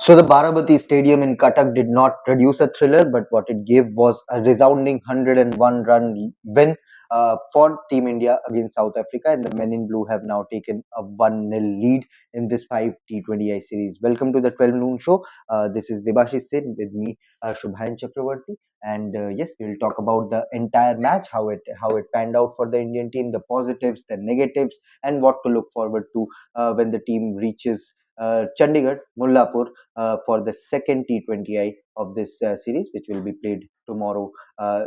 So the Barabati Stadium in Cuttack did not produce a thriller, but what it gave was a resounding 101 run win for Team India against South Africa, and the men in blue have now taken a 1-0 lead in this 5 T20I series. Welcome to the 12 noon show. This is Debashish Sin with me, Shubhan Chakravarti, and yes, we'll talk about the entire match, how it panned out for the Indian team, the positives, the negatives, and what to look forward to when the team reaches Chandigarh, Mullapur for the second T20I of this series, which will be played tomorrow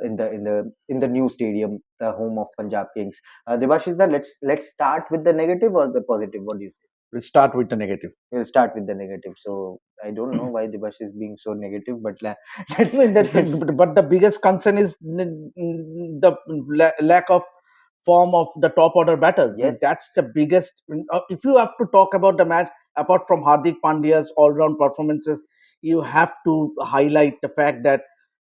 in the new stadium, the home of Punjab Kings. Debashis, let's start with the negative or the positive. What do you say? We'll start with the negative. We'll start with the negative. So I don't know why Debash is being so negative, but let's, I mean, let's but the biggest concern is the lack of form of the top order batters. I mean, yes, that's the biggest. If you have to talk about the match, apart from Hardik Pandya's all round performances, you have to highlight the fact that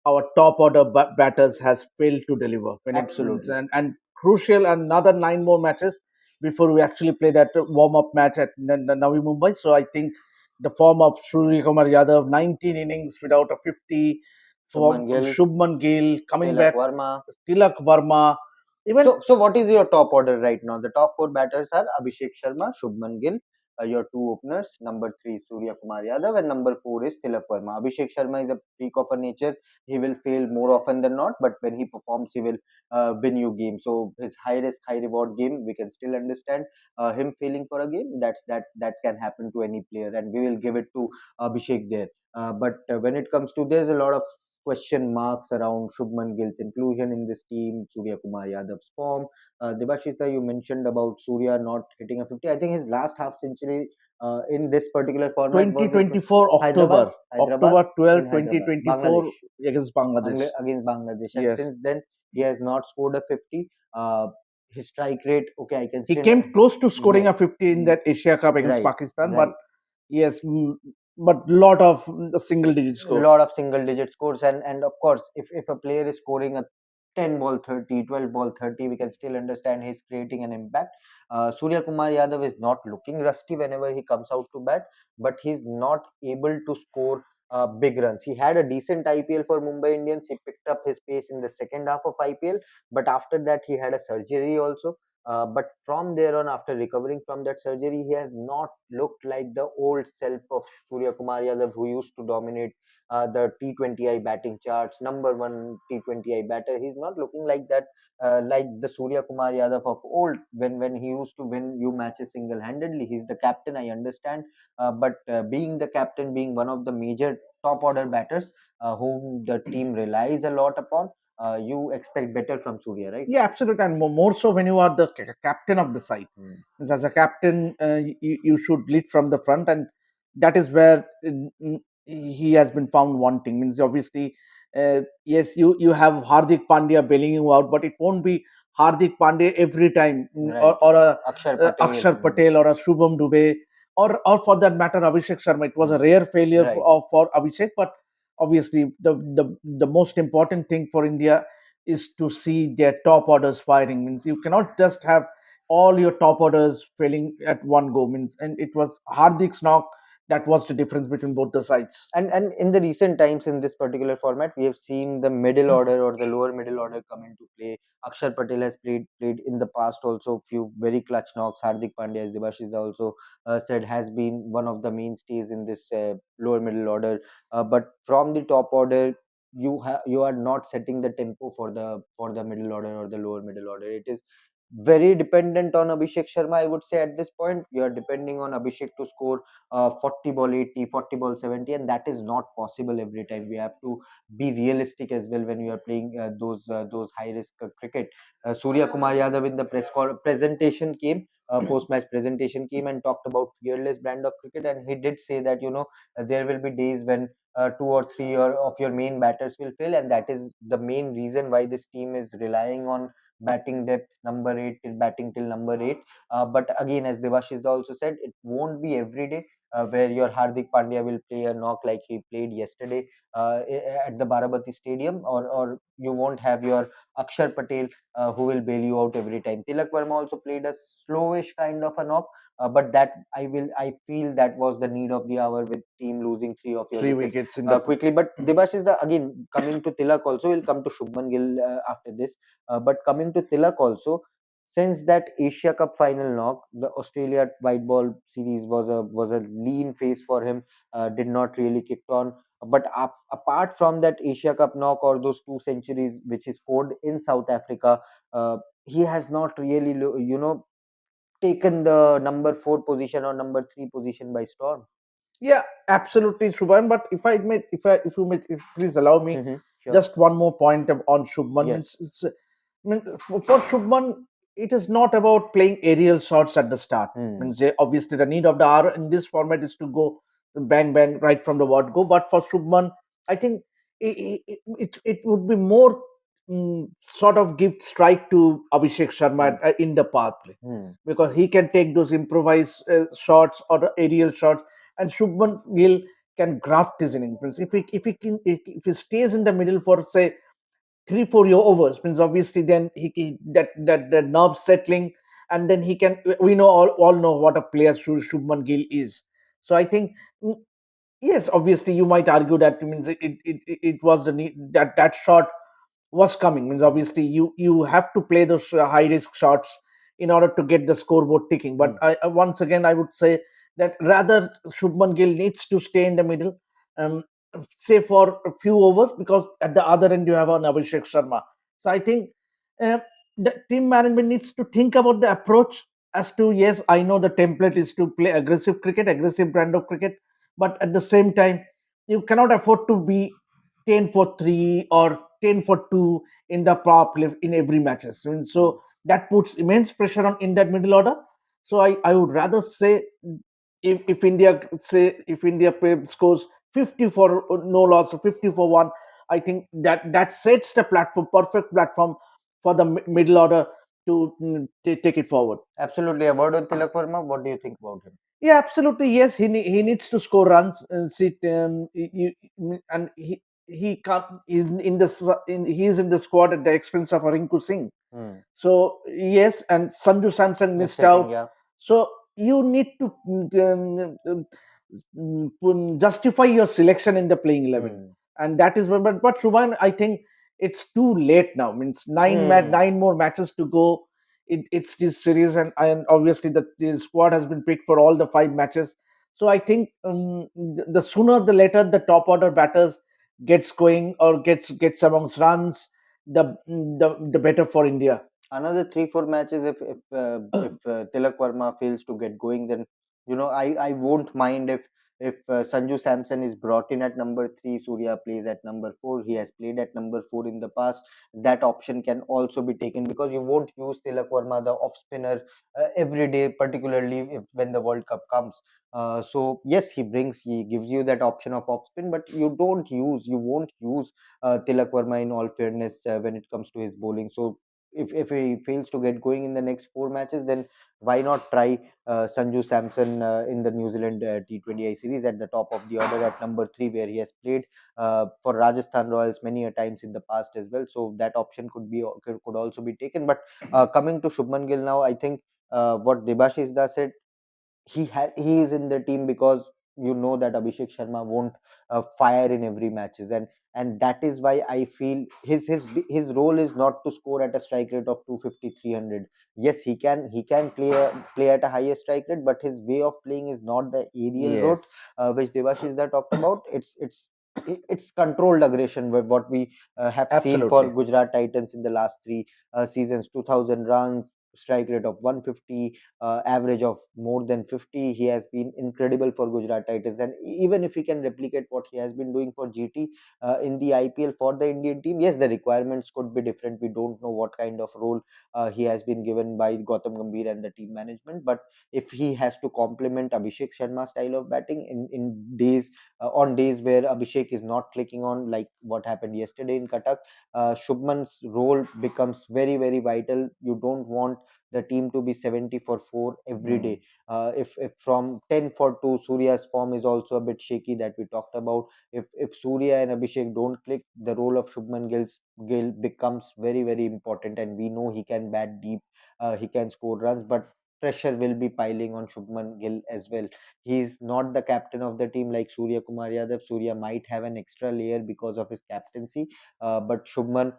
our top order batters has failed to deliver. absolutely. And crucial another 9 more matches before we actually play that warm up match at Navi Mumbai. So I think the form of Suryakumar Yadav, 19 innings without a 50, Shubman from Gill, Shubman Gill coming Tilak back, Verma. Tilak Verma, even So what is your top order right now? The top four batters are Abhishek Sharma, Shubman Gill, your two openers. Number three, Surya Kumar Yadav, and number four is Tilak Verma. Abhishek Sharma is a freak of a nature. He will fail more often than not, but when he performs, he will win you game. So his high risk, high reward game, we can still understand him failing for a game. That can happen to any player, and we will give it to Abhishek there. But when it comes to, there's a lot of question marks around Shubman Gill's inclusion in this team, Surya Kumar Yadav's form. Debashita, you mentioned about Surya not hitting a 50. I think his last half century in this particular format was with 2024 Hyderabad, October 12, in Hyderabad, Bangladesh, 2024 against Bangladesh. against Bangladesh. And Yes. since then, he has not scored a 50. His strike rate, okay, I can He still. came close to scoring Yes, a 50 in that Asia Cup against right, Pakistan, right. but yes, but lot of single digit A score. lot of single digit scores, and of course, if a player is scoring a 10 ball 30, 12 ball 30, we can still understand he's creating an impact. Surya Kumar Yadav is not looking rusty whenever he comes out to bat, but he's not able to score big runs. He had a decent IPL for Mumbai Indians. He picked up his pace in the second half of IPL, but after that he had a surgery also. But from there on, after recovering from that surgery, he has not looked like the old self of Surya Kumar Yadav, who used to dominate the T20I batting charts, number one T20I batter. He's not looking like that, like the Surya Kumar Yadav of old, when he used to win you matches single handedly. He's the captain, I understand, but being the captain, being one of the major top order batters whom the team relies a lot upon, you expect better from Surya, right? Yeah, absolutely, and more so when you are the captain of the side. Hmm. Means as a captain, you should lead from the front, and that is where he has been found wanting. Means obviously, yes, you have Hardik Pandya bailing you out, but it won't be Hardik Pandya every time, Right. or a Akshar Patel. Akshar Patel or a Shubham Dubey, or for that matter Abhishek Sharma. It was a rare failure Right. for Abhishek, but obviously the most important thing for India is to see their top orders firing. Means you cannot just have all your top orders failing at one go. Means, and it was Hardik's knock that was the difference between both the sides. And in the recent times in this particular format, we have seen the middle order or the lower middle order come into play. Akshar Patel has played in the past also few very clutch knocks. Hardik Pandya, as Debashis also said, has been one of the mainstays in this lower middle order. But from the top order, you are not setting the tempo for the middle order or the lower middle order. It is very dependent on Abhishek Sharma, I would say. At this point, you are depending on Abhishek to score 40 ball 80, 40 ball 70, and that is not possible every time. We have to be realistic as well when you are playing those high risk cricket. Surya Kumar Yadav in the presentation came, post match presentation came, and talked about fearless brand of cricket, and he did say that there will be days when two or three of your main batters will fail, and that is the main reason why this team is relying on batting depth, number 8 till batting till number 8. But again, as Devashish also said, it won't be every day where your Hardik Pandya will play a knock like he played yesterday at the Barabati Stadium, or you won't have your Akshar Patel who will bail you out every time. Tilak Verma also played a slowish kind of a knock, But that I feel that was the need of the hour with team losing three of your Three wickets wickets in the. quickly. But Debash is the again coming to Tilak also. We'll come to Shubman Gill after this. But coming to Tilak also, since that Asia Cup final knock, the Australia white ball series was a lean phase for him. Did not really kicked on. But apart from that Asia Cup knock or those two centuries which he scored in South Africa, he has not really, taken the number four position or number three position by storm. Yeah, absolutely, Shubman. But if you may, if please allow me Sure. just one more point on Shubman. Yes. For Shubman, it is not about playing aerial shots at the start. Hmm. Obviously the need of the hour in this format is to go bang bang right from the word go. But for Shubman, I think it would be more sort of give strike to Abhishek Sharma Hmm. in the power play, Hmm. because he can take those improvised shots or the aerial shots, and Shubman Gill can graft his innings. Means if he stays in the middle for say 3 4 overs, means obviously then that the nerve settling, and then he can, we know all know what a player Shubman Gill is. So I think, yes, obviously you might argue that means it was the need that shot was coming, means obviously you have to play those high risk shots in order to get the scoreboard ticking. But Hmm. once again I would say that rather Shubman Gill needs to stay in the middle, um, say for a few overs, because at the other end you have an Abhishek Sharma. So I think uh, the team management needs to think about the approach as to, yes, I know the template is to play aggressive cricket, aggressive brand of cricket, but at the same time you cannot afford to be 10 for 3 or 10 for 2 in the power play in every matches. And Hmm. so that puts immense pressure on in that middle order. So I would rather say, if India scores 50 for no loss or 50 for one, I think that sets the platform, perfect platform for the middle order to take it forward. Absolutely. A word on Tilak Verma. What do you think about him? Yeah, absolutely. Yes, he needs to score runs. And he can't. He's in the squad at the expense of Rinku Singh. Hmm. So yes, and Sanju Samson missed Mistake, out. yeah. So you need to justify your selection in the playing 11, Hmm. and that is when. But Shubhan, I think it's too late now. Means Hmm. nine more matches to go. It's this series, and obviously the squad has been picked for all the 5 matches. So I think the sooner the later the top order batters gets going or gets amongst runs, the better for India. Another 3 4 matches, if Tilak Verma fails to get going, then I won't mind if Sanju Samson is brought in at number three, Surya plays at number four. He has played at number four in the past. That option can also be taken because you won't use Tilak Verma, the off spinner, every day, particularly if when the World Cup comes. So yes, he gives you that option of off spin, but you won't use Tilak Verma in all fairness when it comes to his bowling. So if he fails to get going in the next 4 matches, then why not try Sanju Samson in the New Zealand T20I series at the top of the order at number three, where he has played for Rajasthan Royals many a times in the past as well. So that option could also be taken. But coming to Shubman Gill now, I think what Debashish Das said, he is in the team because that Abhishek Sharma won't fire in every matches, and that is why I feel his role is not to score at a strike rate of 250 300. Yes, he can play at a higher strike rate, but his way of playing is not the aerial route Yes, which Devashish that talked about. It's controlled aggression with what we have seen for absolutely. Gujarat Titans in the last three seasons. 2000 runs, strike rate of 150, average of more than 50. He has been incredible for Gujarat Titans, and even if he can replicate what he has been doing for GT in the IPL for the Indian team, yes, the requirements could be different. We don't know what kind of role he has been given by Gautam Gambhir and the team management, but if he has to complement Abhishek Sharma's style of batting on days where Abhishek is not clicking on, like what happened yesterday in Cuttack, Shubman's role becomes very very vital. You don't want the team to be 70 for 4 every Hmm. day. If from 10 for 2, Surya's form is also a bit shaky that we talked about. If Surya and Abhishek don't click, the role of Gill becomes very very important, and we know he can bat deep, he can score runs, but pressure will be piling on Shubman Gill as well. He's not the captain of the team like Suryakumar Yadav. Surya might have an extra layer because of his captaincy, but Shubman,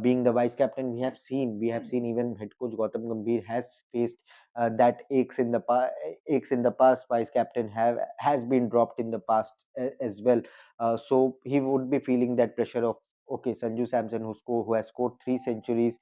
being the vice captain, we have seen even head coach Gautam Gambhir has faced that aches in the past. Vice captain have has been dropped in the past as well, so he would be feeling that pressure of, okay, Sanju Samson, who has scored 3 centuries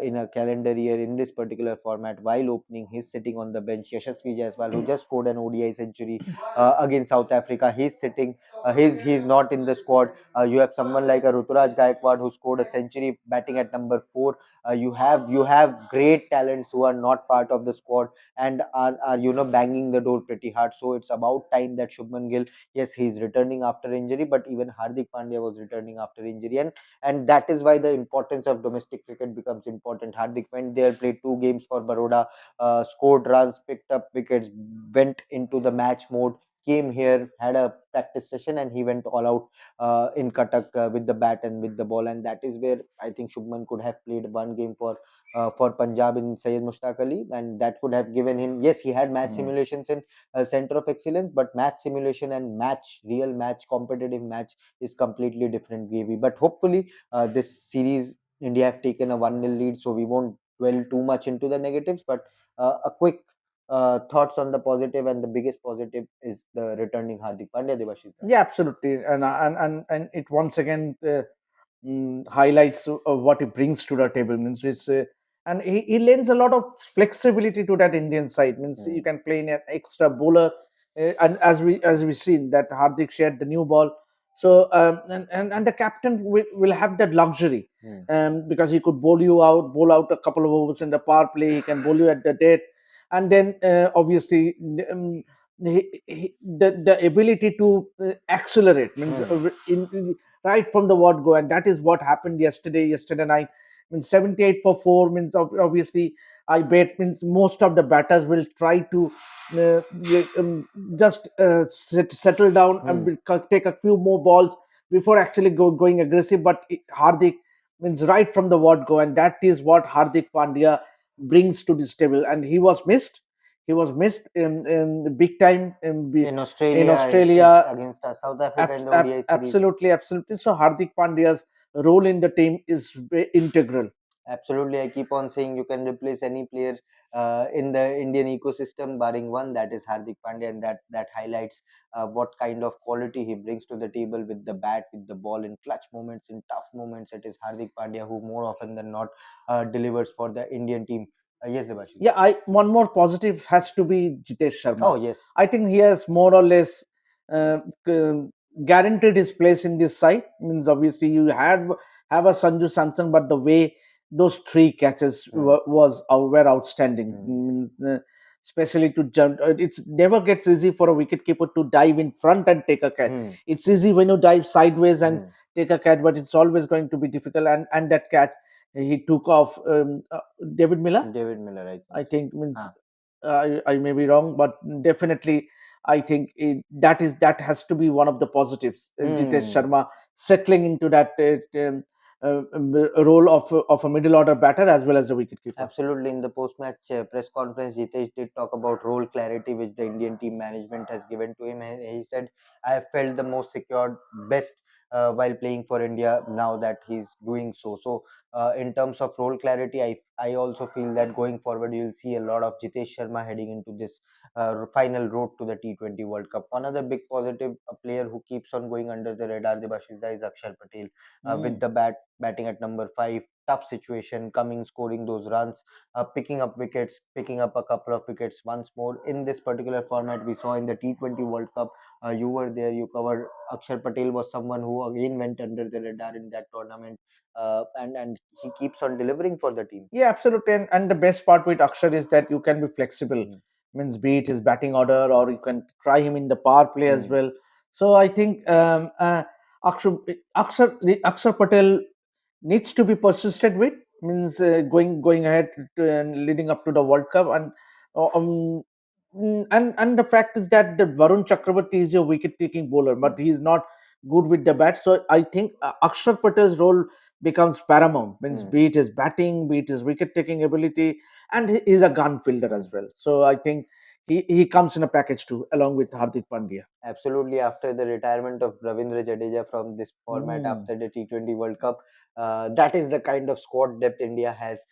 in a calendar year in this particular format while opening, he's sitting on the bench. Yashasvi Jaiswal, who just scored an ODI century against South Africa, he's sitting. He's not in the squad. You have someone like a Ruturaj Gaikwad who scored a century batting at number 4. You have great talents who are not part of the squad and are banging the door pretty hard. So it's about time that Shubman Gill, yes, he's returning after injury, but even Hardik Pandya was returning after injury, and that is why the importance of domestic cricket becomes important. Hardik went there, played 2 games for Baroda, scored runs, picked up wickets, went into the match mode, came here, had a practice session, and he went all out in Cuttack with the bat and with the ball. And that is where I think Shubman could have played 1 game for Punjab in Syed Mushtaq Ali, and that could have given him. Yes, he had match Mm. simulations in center of excellence, but match simulation and real match, competitive match is completely different game. But hopefully, this series, India have taken a 1-0 lead, so we won't dwell too much into the negatives. But a quick thoughts on the positive, and the biggest positive is the returning Hardik Pandya, Devashish. Yeah, absolutely, and it once again highlights what he brings to the table. Means it's and he lends a lot of flexibility to that Indian side. Means you Hmm. can play in an extra bowler, and as we seen that Hardik shared the new ball. So and the captain will have that luxury, Hmm. because he could bowl out a couple of overs in the power play. He can bowl you at the death, and then obviously. The ability to accelerate means Hmm. right from the word go, and that is what happened yesterday night. Means 78 for 4 means obviously I bet means most of the batters will try to just settle down and Hmm. take a few more balls before actually going aggressive. But Hardik means right from the word go, and that is what Hardik Pandya brings to this table. And he was missed in big time In in Australia, it's Australia. against South Africa in the ODI series. Absolutely, absolutely. So Hardik Pandya's role in the team is integral. Absolutely, I keep on saying you can replace any player in the Indian ecosystem, barring one, that is Hardik Pandya, and that highlights what kind of quality he brings to the table with the bat, with the ball, in clutch moments, in tough moments. It is Hardik Pandya who more often than not delivers for the Indian team. Yes, Debashi. Yeah, I one more positive has to be Jitesh Oh Sharma. yes. I think he has more or less uh, um, guaranteed his place in this side. Means obviously you have a Sanju Samson, but the way those 3 catches Hmm. were outstanding. Hmm. Means, especially to jump, it's never gets easy for a wicketkeeper to dive in front and take a catch. Hmm. It's easy when you dive sideways and Hmm. take a catch, but it's always going to be difficult. And that catch he took off David Miller. David Miller, I think I so. think means Ah. I may be wrong, but definitely I think that has to be one of the positives. Jitesh Hmm. Sharma settling into that role of a middle order batter as well as the wicketkeeper. Absolutely. In the post-match press conference, Jitesh did talk about role clarity, which the Indian team management has given to him. And he said, "I have felt the most secured, best while playing for India. Now that he's doing so, in terms of role clarity, I also feel that going forward, you'll see a lot of Jitesh Sharma heading into this final road to the T20 World Cup. Another big positive, a player who keeps on going under the radar, Debashis, is Akshar Patel, with Mm. the batting at number 5, tough situation, coming, scoring those runs, picking up wickets, picking up a couple of wickets once more in this particular format. We saw in the T20 World Cup. You were there, you covered. Akshar Patel was someone who again went under the radar in that tournament, and he keeps on delivering for the team. Yeah, absolutely. And the best part with Akshar is that you can be flexible. Mm, Means be it his batting order or you can try him in the power play as mm, well. So I think Akshar, Akshar Patel needs to be persisted with. Means going ahead and leading up to the World Cup. And the fact is that the Varun Chakravarti is your wicket taking bowler, but mm, he is not good with the bat. So I think Akshar Patel's role becomes paramount. Means Hmm. be it his batting, be it his wicket taking ability, and he is a gun fielder as well. So I think he comes in a package too, along with Hardik Pandya. Absolutely, after the retirement of Ravindra Jadeja from this format Mm. after the T20 World Cup, that is the kind of squad depth India has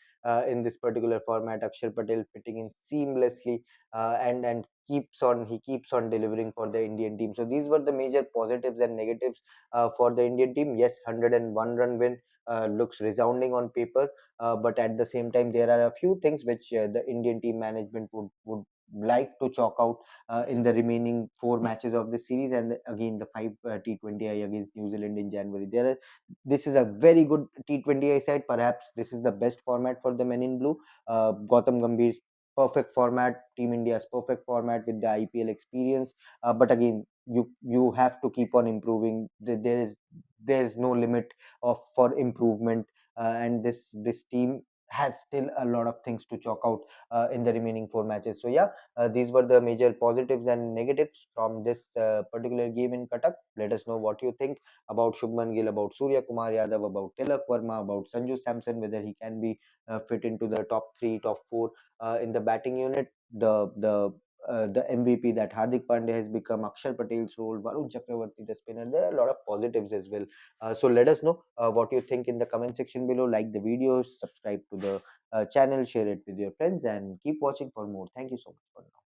in this particular format. Akshar Patel fitting in seamlessly, and he keeps on delivering for the Indian team. So these were the major positives and negatives for the Indian team. Yes, 101 run win looks resounding on paper, but at the same time there are a few things which the Indian team management would like to chalk out in the remaining four matches of the series, and again the five T20I against New Zealand in January. This is a very good T20I side. Perhaps this is the best format for the men in blue. Gautam Gambhir's perfect format, Team India's perfect format with the IPL experience. But again, you have to keep on improving. There is no limit of for improvement, and this team has still a lot of things to chalk out in the remaining four matches. So yeah, these were the major positives and negatives from this particular game in Cuttack. Let us know what you think about Shubman Gill, about Suryakumar Yadav, about Tilak Verma, about Sanju Samson, whether he can be fit into the top three, top four in the batting unit. The MVP that Hardik Pandya has become, Akshar Patel's role, Varun Chakravarti, the spinner. There are a lot of positives as well. So let us know what you think in the comment section below. Like the video, subscribe to the channel, share it with your friends, and keep watching for more. Thank you so much for now.